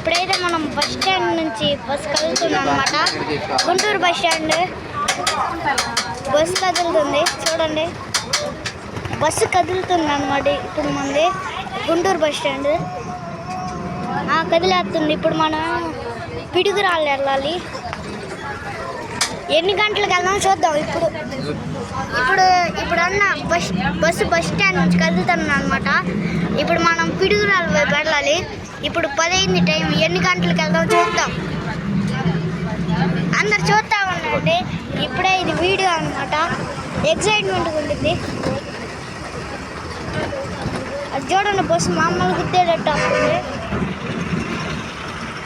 ఇప్పుడైతే మనం bus stand నుంచి బస్ కదులుతున్నాం అనమాట. గుంటూరు బస్ స్టాండ్ బస్సు కదులుతుంది చూడండి. బస్సు కదులుతుంది అనమాట. ఇప్పుడు మనది గుంటూరు బస్ స్టాండ్ కదిలేస్తుంది. ఇప్పుడు మనం పిడుగురాళ్ళు వెళ్ళాలి. ఎన్ని గంటలకు వెళ్దాం చూద్దాం. ఇప్పుడు అన్న బస్సు బస్ స్టాండ్ నుంచి కదులుతున్నాం అనమాట. ఇప్పుడు మనం పిడుగురాళ్ళు వైపు వెళ్ళాలి. ఇప్పుడు 10 అయింది టైం. ఎన్ని గంటలకు వెళ్దాం చూద్దాం. అందరు చూస్తూ ఉండండి. ఇప్పుడే ఇది వీడియో అనమాట. ఎగ్జైట్మెంట్గా ఉంటుంది. అది చూడండి, బస్సు మామూలు గుద్దేటట్టు వస్తుంది.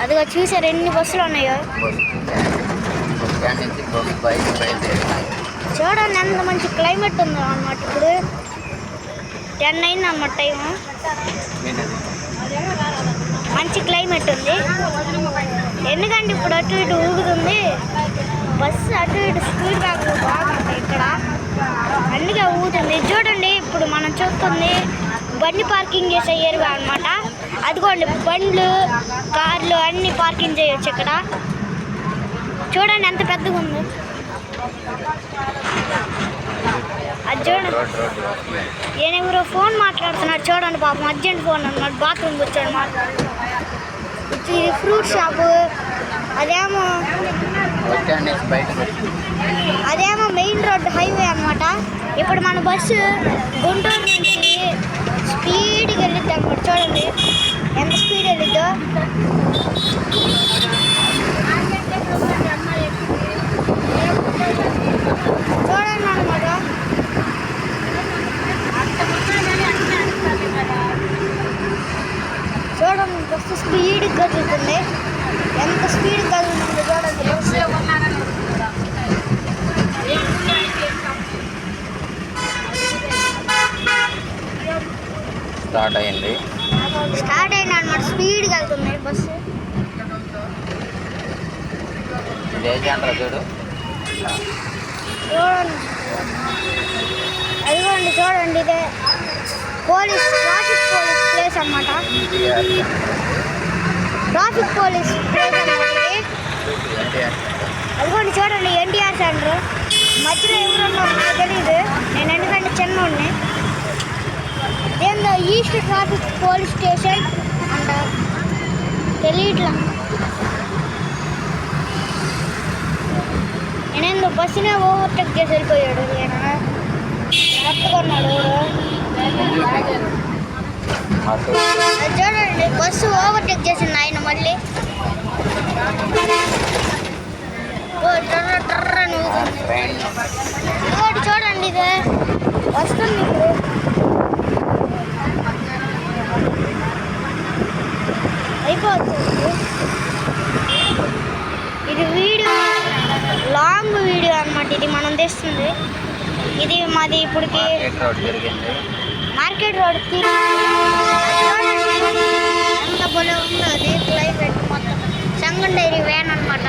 అదిగా చూసారు ఎన్ని బస్సులు ఉన్నాయో. చూడండి ఎంత మంచి క్లైమేట్ ఉందో అన్నమాట. ఇప్పుడు 10 అయింది అన్నమాట టైము. మంచి క్లైమేట్ ఉంది. ఎందుకంటే ఇప్పుడు అటు ఇటు ఊగుతుంది బస్సు. అటు ఇటు స్పీడ్ బ్రేకర్లు బాగుంటాయి ఇక్కడ, అందుకే ఊగుతుంది. చూడండి ఇప్పుడు మనం చూస్తుంది బండి పార్కింగ్ చేసే ఏరియా అనమాట. అదిగోండి బండ్లు కార్లు అన్నీ పార్కింగ్ చేయొచ్చు ఇక్కడ. చూడండి ఎంత పెద్దగా ఉంది. అది చూడండి, నేను ఎవరో ఫోన్ మాట్లాడుతున్నాడు చూడండి. పాపం అర్జెంట్ ఫోన్ అన్నమాట. బాత్రూమ్ కూర్చోండి మాట్లాడు. ఇది ఫ్రూట్ షాపు. అదేమో మెయిన్ రోడ్ హైవే అనమాట. ఇప్పుడు మన బస్సు గుంటూరు నుంచి స్పీడ్గా వెళ్ళిద్ది అనమాట. చూడండి ఎంత స్పీడ్ వెళ్ళిద్దో. చూడండి అనమాట. చూడండి బస్సు స్పీడ్గా కదులుతుంది. ఎంత స్పీడ్ కదులుతుంది చూడండి బస్సు. స్టార్ట్ అయింది అనమాట. స్పీడ్గా వెళ్తుంది బస్సు. చూడు చూడండి, అదిగోండి చూడండి. ఇదే ట్రాఫిక్ పోలీస్ ప్లేస్ అన్నమాట. ట్రాఫిక్ పోలీస్ ప్లేస్ అన్నమాట ఇది. అదిగోండి చూడండి ఎన్టీఆర్ సెంటర్. మధ్యలో ఎవరున్నారో నాకు తెలియదు, నేను ఎందుకంటే చిన్నోడిని. ఏందో ఈస్ట్ ట్రాఫిక్ పోలీస్ స్టేషన్ అంటారు, తెలియట్లా. నేనేందో బస్సునే ఓవర్టేక్ చేసి వెళ్ళిపోయాడు. నేను కట్టుకున్నాడు. చూడండి బస్సు ఓవర్టేక్ చేసింది ఆయన మళ్ళీ. ఇంకోటి చూడండి, ఇదే వస్తుంది ఇప్పుడు. అయిపోతుంది. ఇది వీడియో లాంగ్ వీడియో అన్నమాట. ఇది మనం తెస్తుంది. ఇది మాది ఇప్పటికి మార్కెట్ రోడ్ ఎంత బలే ఉందో అది క్లైమేట్. మొత్తం సంగం డైరీ వ్యాన్ అనమాట.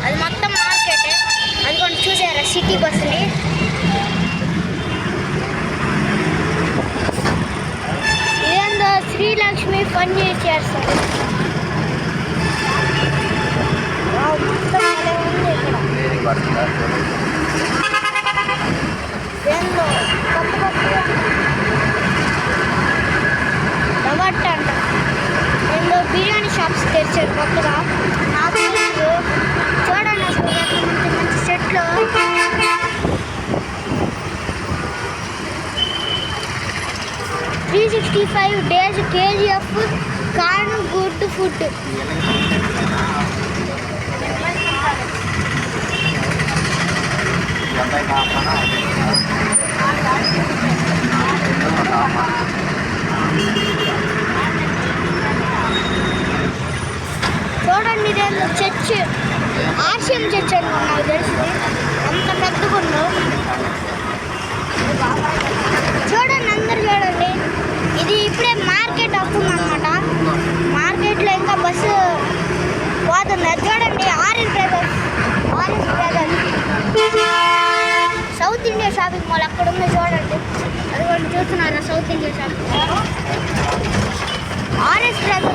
అది మొత్తం మార్కెట్. అది కొంచెం చూసారా సిటీ బస్సుని. ఇదేందో శ్రీలక్ష్మి ఫన్ చేస్తారు. ఏందో కొత్త అంట. ఏందో బిర్యానీ షాప్స్ తెచ్చారు కొత్తగా. నాకు చూడండి అసలు మంచి మంచి సెట్లు. 365 days KGF corn good food. చూడండి ఇదేందో చర్చ్, ఆర్షియం చర్చ్ అనుకో నాకు తెలిసింది. అంత పెద్దగా ఉందో చూడండి. అందరు చూడండి. ఇది ఇప్పుడే మార్కెట్ వస్తుందన్నమాట. మార్కెట్లో ఇంకా బస్సు పోతుంది. అది చూడండి orange brothers. South India shopping mall అక్కడ ఉంది చూడండి. అది కూడా చూస్తున్నారా south India shopping mall. Orange brothers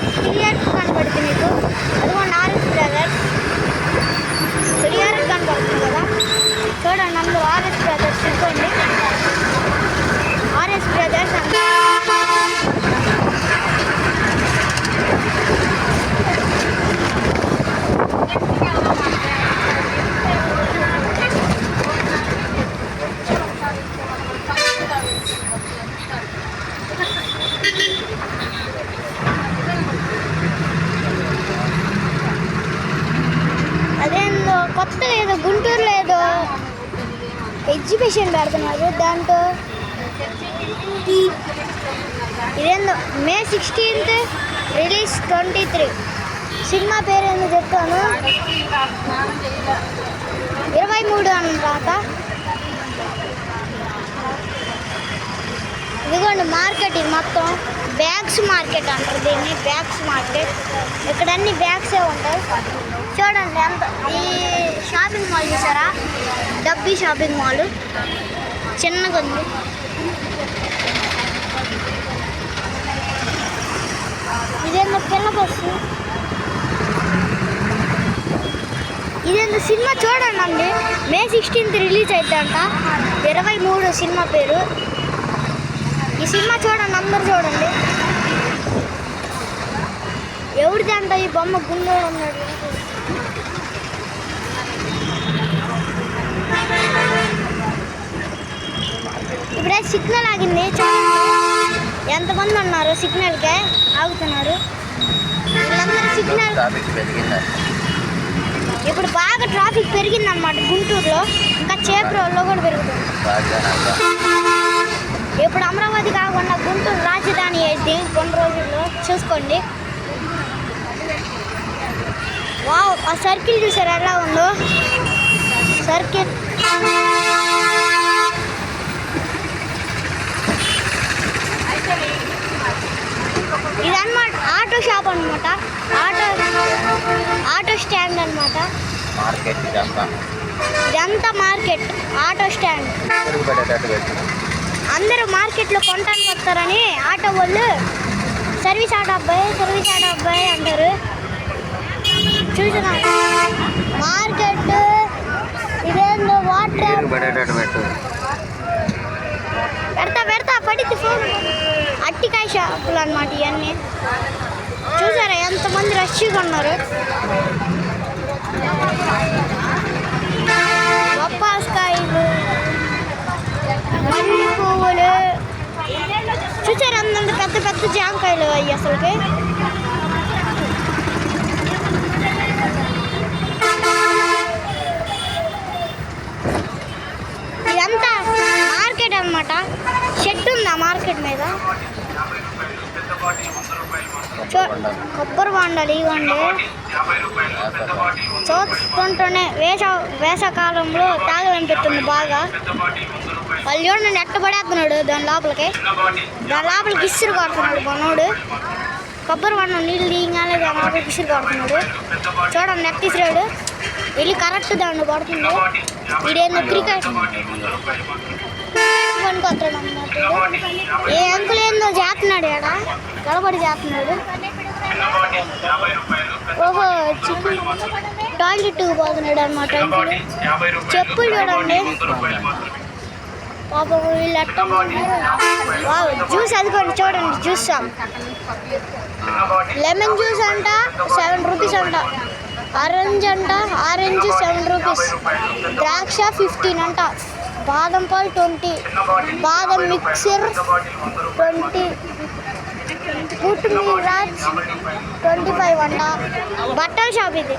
కనపడుతుంది మీకు. అదిగోండి ఆర్ఎస్ బ్రదర్స్ క్లియర్గా కనపడుతుంది కదా. చూడండి అందరూ ఆర్ఎస్ బ్రదర్స్ చూసుకోండి. ఆర్ఎస్ బ్రదర్స్ అదేందో కొత్తగా ఏదో గుంటూరులో ఏదో ఎగ్జిబిషన్ పెడుతున్నారు. దాంట్లో ఇదేందో May 16th రిలీజ్ 23. సినిమా పేరు ఏందో చెప్తాను. 23 అన్నమాట. ఇదిగోండి మార్కెట్, ఇది మొత్తం బ్యాగ్స్ మార్కెట్ అంటారు దీన్ని. Bags market. ఇక్కడ అన్ని బ్యాగ్సే ఉంటాయి. చూడండి ఎంత ఈ షాపింగ్ మాల్ చూసారా, డబ్బీ షాపింగ్ మాల్ చిన్నగా ఉంది. ఇదేందో పిల్ల బస్సు, ఇదేందో సినిమా చూడండి అండి. May 16th రిలీజ్ అవుతుందంట. 23 సినిమా పేరు. ఈ సినిమా చూడండి, అందరు చూడండి. ఎవరిది అంట ఈ బొమ్మ, గుండె ఉన్నాడు. ఇప్పుడే సిగ్నల్ ఆగింది. చూడండి ఎంతమంది ఉన్నారు సిగ్నల్కే ఆగుతున్నారు. వీళ్ళందరూ సిగ్నల్ ఇప్పుడు బాగా ట్రాఫిక్ పెరిగిందన్నమాట గుంటూరులో. ఇంకా చేబ్రోల్లో కూడా పెరుగుతుంది. ఇప్పుడు అమరావతి కాకుండా గుంటూరు రాజధాని అయింది కొన్ని రోజుల్లో. చూసుకోండి. వావ్, ఆ సర్కిల్ చూసారు ఎలా ఉందో. సర్కిల్ ఇదన్నమాట ఆటో షాప్ అనమాట. ఆటో స్టాండ్ అనమాట. ఇదంతా మార్కెట్, ఆటో స్టాండ్. అందరూ మార్కెట్లో కొనడానికి వస్తారని ఆటో వాళ్ళు సర్వీస్ ఆటో అబ్బాయి అంటారు. చూసినా మార్కెట్. ఇదేందో వాటర్ పెడతా పడితే ఫోన్. అట్టికాయ షాపులు అనమాట ఇవన్నీ. చూసారా ఎంతమంది రష్గా ఉన్నారు. బొప్పాస్కాయలు, మల్లి పువ్వులు చూసారా, అంతంత పెద్ద పెద్ద జామకాయలు అయ్యి అసలుకి. ఇదంతా మార్కెట్ అనమాట. షెడ్ ఉంది ఆ మార్కెట్ మీద. కొబ్బరి బొండాలు ఇవ్వండి. చూస్తుంటేనే వేసవకాలంలో తాగలనిపిస్తుంది బాగా. వాళ్ళు చూడండి ఎట్ట పడేస్తున్నాడు దాని లోపలికి ఇసురు కొడుతున్నాడు మనోడు. కొబ్బరి బొండం నీళ్ళు దిగానే దాని లోపలికి ఇసురు కొడుతున్నాడు. చూడండి నెట్ ఇసిరాడు. వెళ్ళి కరెక్ట్ దాన్ని పడుతుంది. వీడేందో క్రికెట్ పనికొస్తాడు అన్నమాట. ఏ అంకులు ఏందో చేస్తున్నాడు, ఆడ గడబడి చేస్తున్నాడు. ఓహో, టాయిలెట్ పోతున్నాడు అనమాట అంకులు. చెప్పులు చూడండి పాప. వీళ్ళు అట్ట జ్యూస్ అదిగోండి చూడండి. Juice shop. లెమన్ జ్యూస్ అంట 7 రూపీస్ అంట. Orange 7 rupees. ద్రాక్ష 15 అంట. బాదం పాలు 20. బాదం మిక్సర్ 20. ఫుట్ మిరాజ్ 25 అంట. బట్టల షాప్ ఇది.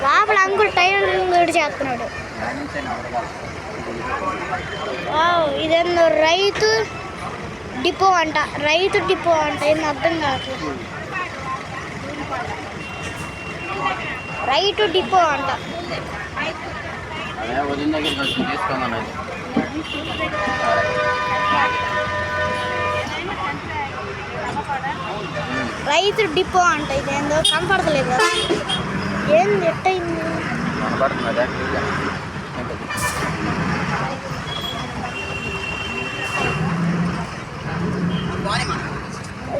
లోపల అంకుల్ టైలరింగ్ కూడా చేస్తున్నాడు. ఇదేందో రైతు డిపో అంట. ఏం అర్థం కావట్లేదు. రైతు డిపో అంట. రైతు డిపో అంట. ఇదేందో కనపడతలేదు. ఏంది ఎట్టయింది.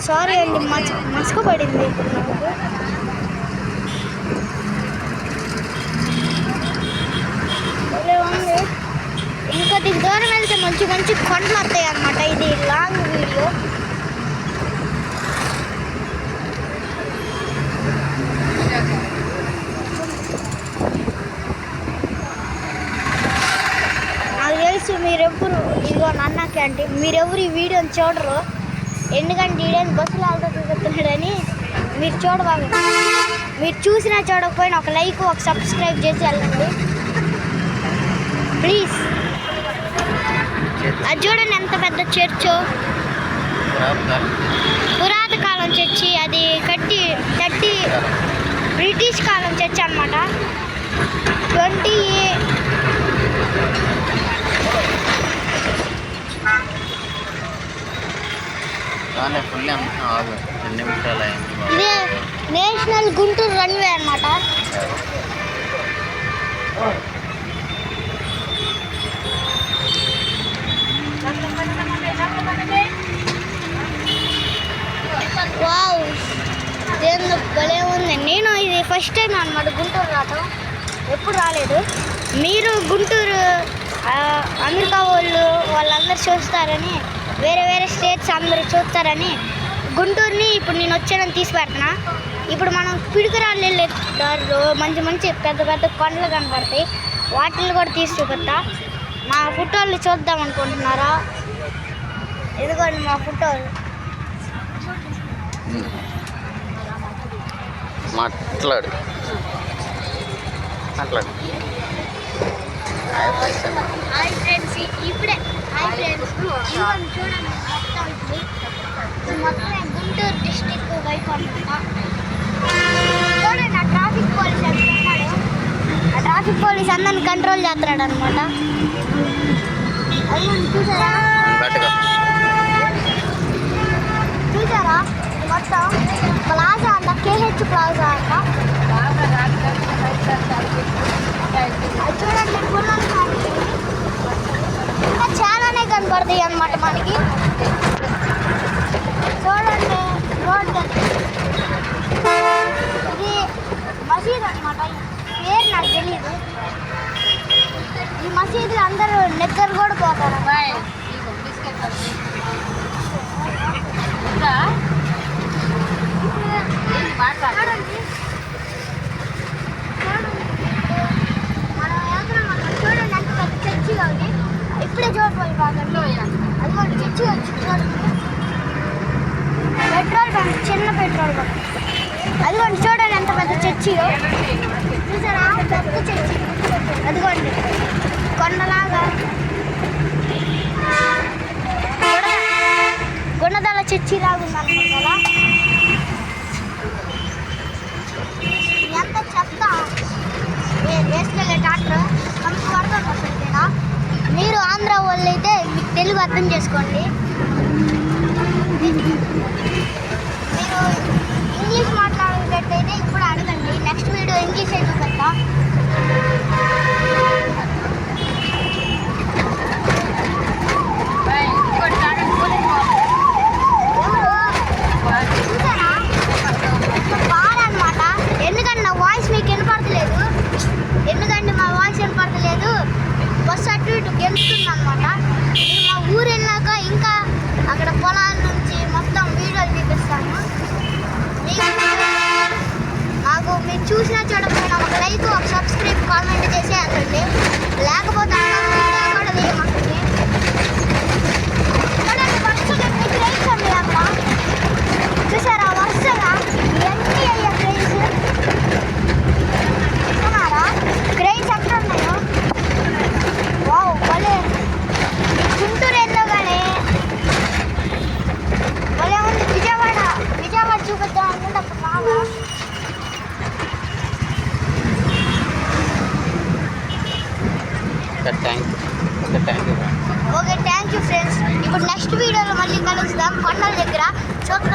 సారీ అండి, మసుకు పడింది ఉంది. ఇంకా దీని దూరం వెళ్తే మంచి మంచి కొండలు వస్తాయి అన్నమాట. ఇది లాంగ్ వీడియో. నాకు తెలుసు మీరెవ్వరు, ఇదిగో నాన్నకి అంటే మీరెవరు ఈ వీడియోని చూడరు. ఎందుకంటే ఈడేని బస్సులు ఆల్టో చూపిస్తున్నాడని మీరు చూడబాగా. మీరు చూసినా చూడకపోయినా ఒక లైక్, ఒక సబ్స్క్రైబ్ చేసి వెళ్ళండి ప్లీజ్. అది చూడండి ఎంత పెద్ద చర్చో, పురాతన కాలం చర్చి. అది కట్టి బ్రిటిష్ కాలం చర్చి అనమాట. 20 ఇదే నేషనల్ గుంటూరు రన్వే అనమాట. వావ్, దేని భలే ఉంది. నేను ఇది ఫస్ట్ టైం అనమాట గుంటూరు రావటం, ఎప్పుడు రాలేదు. మీరు గుంటూరు అమెరికా వాళ్ళందరూ చూస్తారని, వేరే వేరే స్టేట్స్ అందరూ చూస్తారని గుంటూరుని ఇప్పుడు నేను వచ్చానని తీసి పెడుతున్నా. ఇప్పుడు మనం పిడుకురాళ్ళు వెళ్ళే దారిలో మంచి మంచి పెద్ద పెద్ద కొండలు కనపడతాయి, వాటిని కూడా తీసి చూపిస్తా. మా ఫోటోలు చూద్దాం అనుకుంటున్నారా? ఎందుకండి మా ఫోటోలు మాట్లాడు. హాయ్ ఫ్రెండ్స్, ఇప్పుడే చూడండి మొత్తం గుంటూరు డిస్టిక్ వైపు అనమాట. చూడండి ఆ ట్రాఫిక్ పోలీస్ ఉన్నాడు. ఆ ట్రాఫిక్ పోలీస్ అందరిని కంట్రోల్ చేస్తున్నాడు అనమాట. అది చూసారా మొత్తం ప్లాజా అంట, KH ప్లాజా అంట. అది చూడండి ఇంకా చాలానే కనపడతాయి అన్నమాట మనకి. చూడండి రోడ్డు, ఇది మసీద్ అనమాట. పేరు నాకు తెలియదు. ఈ మసీదులో అందరూ నిద్ర కూడా పోతారు. మనం వెళ్తున్నాం, చూడండి ఎంత పెద్ద చర్చిగా ఉంది. ఇప్పుడే చూడబోయి బాగండి, అదిగోండి చర్చి వచ్చి చూడండి. పెట్రోల్ బంక్, చిన్న పెట్రోల్ బంక్. అదిగోండి చూడండి ఎంత పెద్ద చర్చియో, చూసారా? పెద్ద చర్చి. అదిగోండి కొండలాగా గుణదల చర్చి లాగా ఉందనుకుంటారా? ఎంత చెత్త వేసుకెళ్ళే ట్రాక్టర్ మనకు పడుతుంది అసలుకేనా. మీరు ఆంధ్ర వాళ్ళు అయితే మీకు తెలుగు అర్థం చేసుకోండి. మీరు ఇంగ్లీష్ మాట్లాడేటట్టయితే ఇప్పుడు అడగండి, నెక్స్ట్ వీడియో ఇంగ్లీష్ అయితే పెడతా. ఎందుకంటే నా వాయిస్ మీకు వినపడతలేదు, ఎందుకంటే మా వాయిస్ వినపడతలేదు. బస్సు అటు ఇటు గెలుస్తుంది అనమాట. మా ఊరు వెళ్ళాక ఇంకా అక్కడ పొలాల నుంచి మొత్తం వీడియోలు చూపిస్తాను. నాకు మీరు చూసినా చూడకపోయినా ఒక లైక్, ఒక సబ్స్క్రైబ్, కామెంట్ చేసి వెళ్ళండి. లేకపోతే కూడా వేయమంటుంది. చూడండి వరుసగా ఎన్ని క్రైన్స్ అండి అక్కడ, చూసారా? వరుసగా ఎన్ని అయ్యా క్రైన్స్, చూస్తున్నారా? క్రైన్స్ ఎక్కడ ఉన్నాయో. వావ్, భలే గుంటూరు వెళ్ళగానే భలే ఉంది. విజయవాడ చూపిద్దాం అనుకుంటే అప్పుడు బాగా. Okay, thank you friends. ఇప్పుడు నెక్స్ట్ వీడియోలో మళ్ళీ కలుస్తాం కొండల దగ్గర.